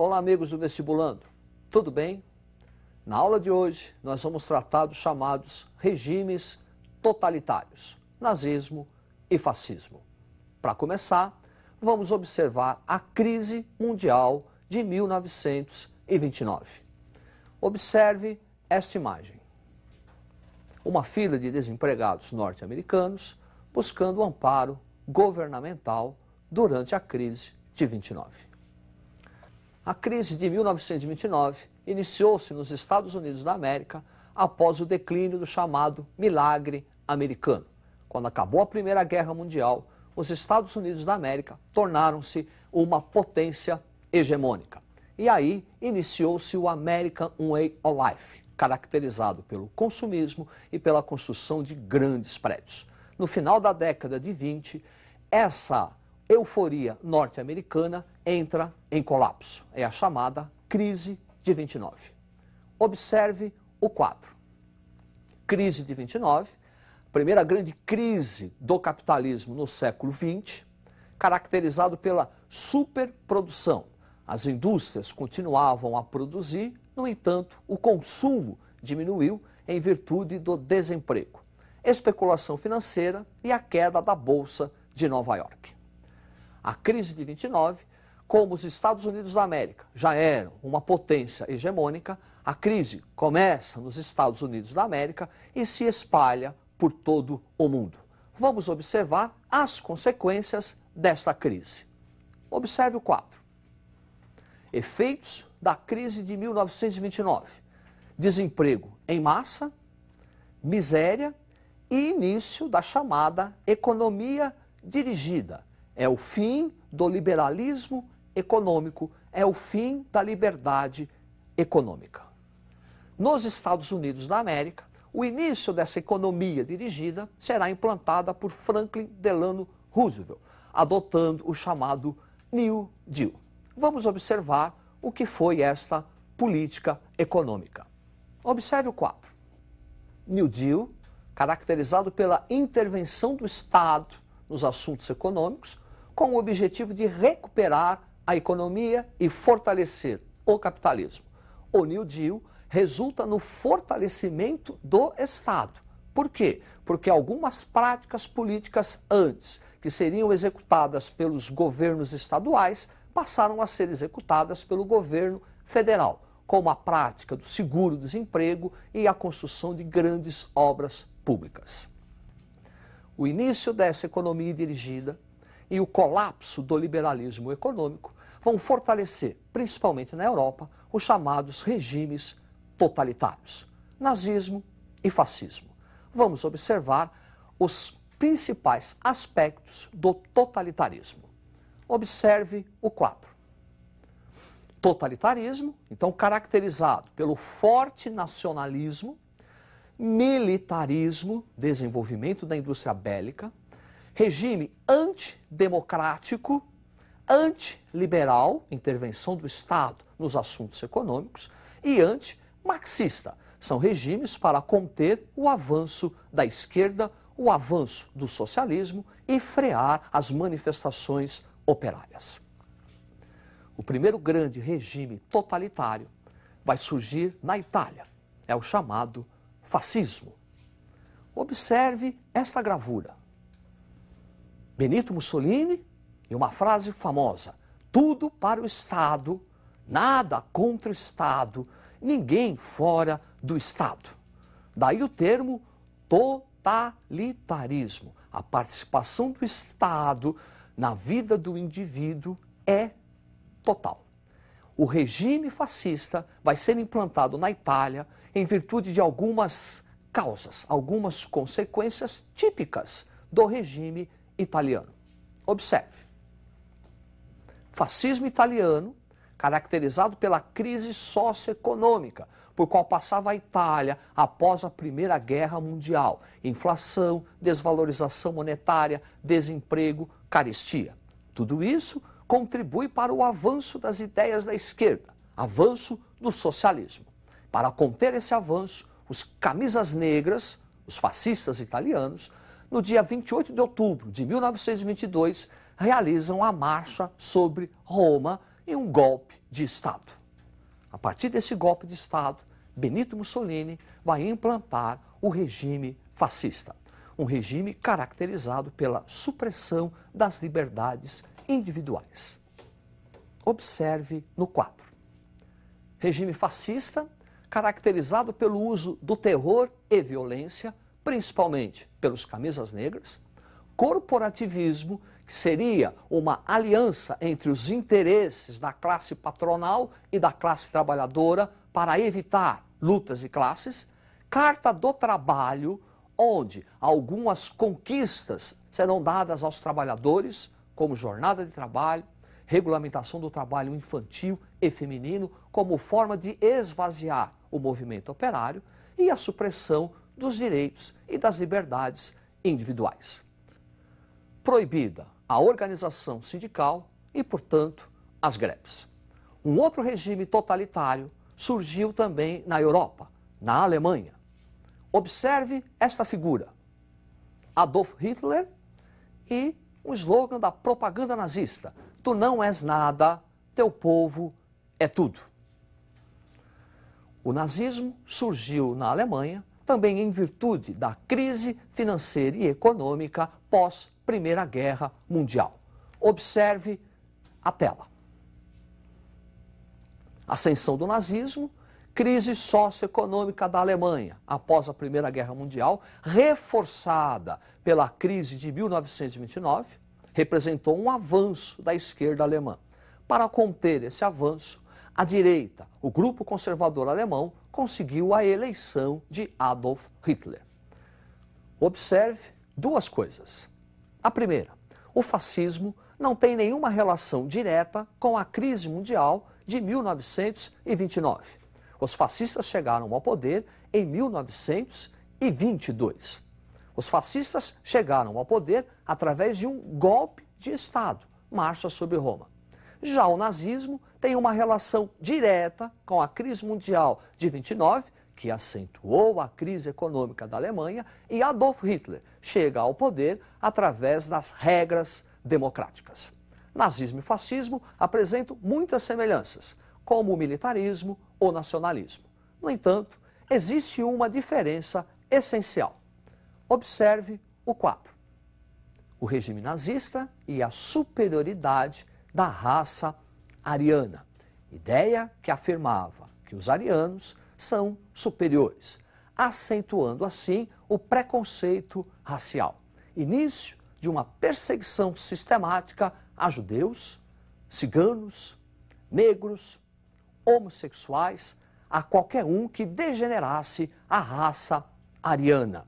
Olá, amigos do Vestibulando. Tudo bem? Na aula de hoje, nós vamos tratar dos chamados regimes totalitários, nazismo e fascismo. Para começar, vamos observar a crise mundial de 1929. Observe esta imagem. Uma fila de desempregados norte-americanos buscando amparo governamental durante a crise de 29. A crise de 1929 iniciou-se nos Estados Unidos da América após o declínio do chamado milagre americano. Quando acabou a Primeira Guerra Mundial, os Estados Unidos da América tornaram-se uma potência hegemônica. E aí iniciou-se o American Way of Life, caracterizado pelo consumismo e pela construção de grandes prédios. No final da década de 20, essa euforia norte-americana entra em colapso. É a chamada crise de 29. Observe o quadro. Crise de 29, primeira grande crise do capitalismo no século XX, caracterizado pela superprodução. As indústrias continuavam a produzir, no entanto, o consumo diminuiu em virtude do desemprego, especulação financeira e a queda da Bolsa de Nova York. A crise de 29, como os Estados Unidos da América já eram uma potência hegemônica, a crise começa nos Estados Unidos da América e se espalha por todo o mundo. Vamos observar as consequências desta crise. Observe o quadro. Efeitos da crise de 1929. Desemprego em massa, miséria e início da chamada economia dirigida. É o fim do liberalismo econômico, é o fim da liberdade econômica. Nos Estados Unidos da América, o início dessa economia dirigida será implantada por Franklin Delano Roosevelt, adotando o chamado New Deal. Vamos observar o que foi esta política econômica. Observe o quadro. New Deal, caracterizado pela intervenção do Estado nos assuntos econômicos, com o objetivo de recuperar a economia e fortalecer o capitalismo. O New Deal resulta no fortalecimento do Estado. Por quê? Porque algumas práticas políticas antes, que seriam executadas pelos governos estaduais, passaram a ser executadas pelo governo federal, como a prática do seguro-desemprego e a construção de grandes obras públicas. O início dessa economia dirigida e o colapso do liberalismo econômico vão fortalecer, principalmente na Europa, os chamados regimes totalitários, nazismo e fascismo. Vamos observar os principais aspectos do totalitarismo. Observe o quadro. Totalitarismo, então, caracterizado pelo forte nacionalismo, militarismo, desenvolvimento da indústria bélica, regime antidemocrático, antiliberal, intervenção do Estado nos assuntos econômicos, e antimarxista. São regimes para conter o avanço da esquerda, o avanço do socialismo e frear as manifestações operárias. O primeiro grande regime totalitário vai surgir na Itália. É o chamado fascismo. Observe esta gravura. Benito Mussolini e uma frase famosa: tudo para o Estado, nada contra o Estado, ninguém fora do Estado. Daí o termo totalitarismo. A participação do Estado na vida do indivíduo é total. O regime fascista vai ser implantado na Itália em virtude de algumas causas, algumas consequências típicas do regime italiano. Observe. Fascismo italiano, caracterizado pela crise socioeconômica, por qual passava a Itália após a Primeira Guerra Mundial. Inflação, desvalorização monetária, desemprego, carestia. Tudo isso contribui para o avanço das ideias da esquerda, avanço do socialismo. Para conter esse avanço, os camisas negras, os fascistas italianos, no dia 28 de outubro de 1922, realizam a marcha sobre Roma em um golpe de Estado. A partir desse golpe de Estado, Benito Mussolini vai implantar o regime fascista, um regime caracterizado pela supressão das liberdades individuais. Observe no quadro. Regime fascista, caracterizado pelo uso do terror e violência, principalmente pelos camisas negras, corporativismo, que seria uma aliança entre os interesses da classe patronal e da classe trabalhadora para evitar lutas de classes, Carta do Trabalho, onde algumas conquistas serão dadas aos trabalhadores, como jornada de trabalho, regulamentação do trabalho infantil e feminino, como forma de esvaziar o movimento operário, e a supressão dos direitos e das liberdades individuais. Proibida a organização sindical e, portanto, as greves. Um outro regime totalitário surgiu também na Europa, na Alemanha. Observe esta figura: Adolf Hitler e o slogan da propaganda nazista: "Tu não és nada, teu povo é tudo". O nazismo surgiu na Alemanha também em virtude da crise financeira e econômica pós-Primeira Guerra Mundial. Observe a tela. Ascensão do nazismo, crise socioeconômica da Alemanha após a Primeira Guerra Mundial, reforçada pela crise de 1929, representou um avanço da esquerda alemã. Para conter esse avanço, a direita, o grupo conservador alemão, conseguiu a eleição de Adolf Hitler. Observe duas coisas. A primeira, o fascismo não tem nenhuma relação direta com a crise mundial de 1929. Os fascistas chegaram ao poder em 1922. Os fascistas chegaram ao poder através de um golpe de Estado, Marcha sobre Roma. Já o nazismo tem uma relação direta com a crise mundial de 29, que acentuou a crise econômica da Alemanha, e Adolf Hitler chega ao poder através das regras democráticas. Nazismo e fascismo apresentam muitas semelhanças, como o militarismo ou nacionalismo. No entanto, existe uma diferença essencial. Observe o quadro. O regime nazista e a superioridade da raça ariana. Ideia que afirmava que os arianos são superiores, acentuando assim o preconceito racial. Início de uma perseguição sistemática a judeus, ciganos, negros, homossexuais, a qualquer um que degenerasse a raça ariana.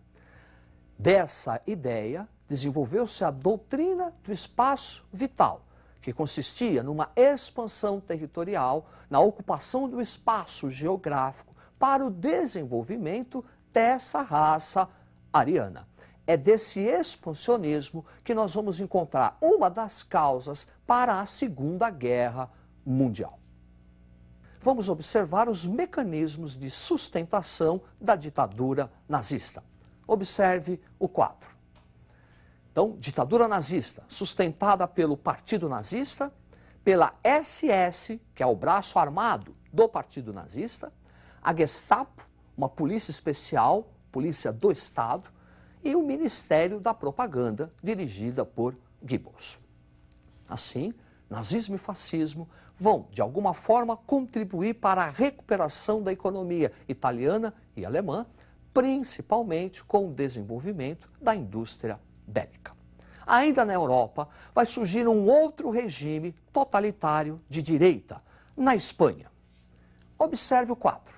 Dessa ideia, desenvolveu-se a doutrina do espaço vital, que consistia numa expansão territorial, na ocupação do espaço geográfico para o desenvolvimento dessa raça ariana. É desse expansionismo que nós vamos encontrar uma das causas para a Segunda Guerra Mundial. Vamos observar os mecanismos de sustentação da ditadura nazista. Observe o quadro. Então, ditadura nazista, sustentada pelo Partido Nazista, pela SS, que é o braço armado do Partido Nazista, a Gestapo, uma polícia especial, polícia do Estado, e o Ministério da Propaganda, dirigida por Goebbels. Assim, nazismo e fascismo vão, de alguma forma, contribuir para a recuperação da economia italiana e alemã, principalmente com o desenvolvimento da indústria bélica. Ainda na Europa, vai surgir um outro regime totalitário de direita, na Espanha. Observe o quadro.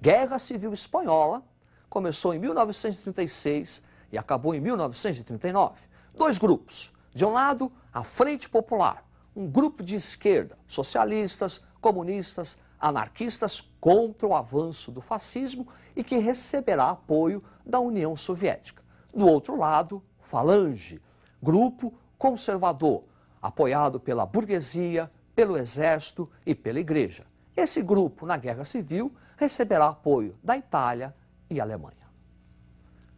Guerra Civil Espanhola começou em 1936 e acabou em 1939. Dois grupos. De um lado, a Frente Popular, um grupo de esquerda, socialistas, comunistas, anarquistas contra o avanço do fascismo e que receberá apoio da União Soviética. Do outro lado, Falange, grupo conservador, apoiado pela burguesia, pelo exército e pela igreja. Esse grupo, na Guerra Civil, receberá apoio da Itália e Alemanha.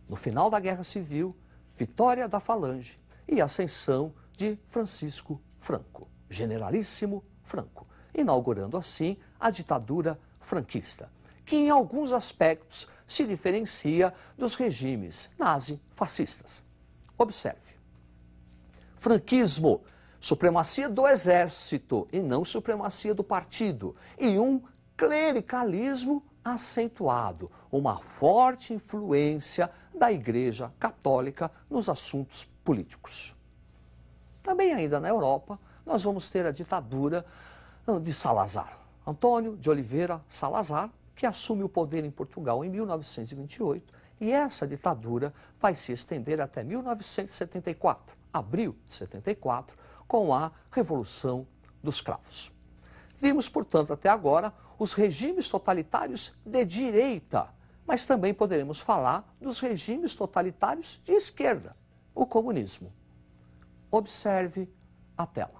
No final da Guerra Civil, vitória da Falange e ascensão de Francisco Franco. Generalíssimo Franco, inaugurando assim a ditadura franquista, que em alguns aspectos se diferencia dos regimes nazi-fascistas. Observe. Franquismo, supremacia do exército e não supremacia do partido, e um clericalismo acentuado, uma forte influência da Igreja Católica nos assuntos políticos. Também ainda na Europa, nós vamos ter a ditadura de Salazar. Antônio de Oliveira Salazar, que assume o poder em Portugal em 1928, e essa ditadura vai se estender até 1974, abril de 74, com a Revolução dos Cravos. Vimos, portanto, até agora os regimes totalitários de direita, mas também poderemos falar dos regimes totalitários de esquerda, o comunismo. Observe a tela.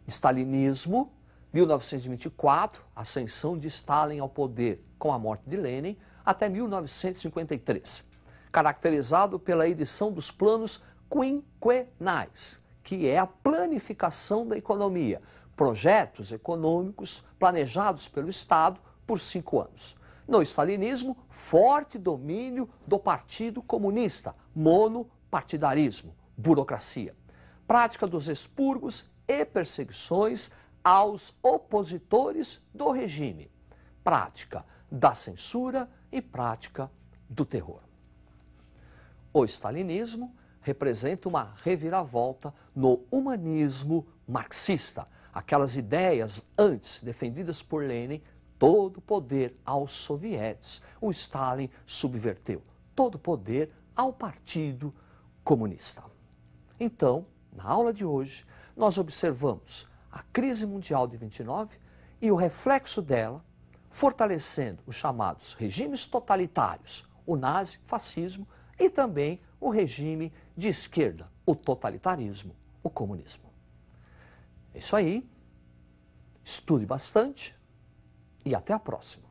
Stalinismo, 1924, ascensão de Stalin ao poder com a morte de Lenin, até 1953, caracterizado pela edição dos planos quinquenais, que é a planificação da economia, projetos econômicos planejados pelo Estado por 5 anos. No stalinismo, forte domínio do Partido Comunista, monopartidarismo, burocracia, prática dos expurgos e perseguições aos opositores do regime, prática da censura e prática do terror. O stalinismo representa uma reviravolta no humanismo marxista, aquelas ideias antes defendidas por Lenin, todo poder aos sovietes. O Stalin subverteu todo poder ao Partido Comunista. Então, na aula de hoje, nós observamos a crise mundial de 29 e o reflexo dela, fortalecendo os chamados regimes totalitários, o nazifascismo, e também o regime de esquerda, o totalitarismo, o comunismo. É isso aí, estude bastante e até a próxima.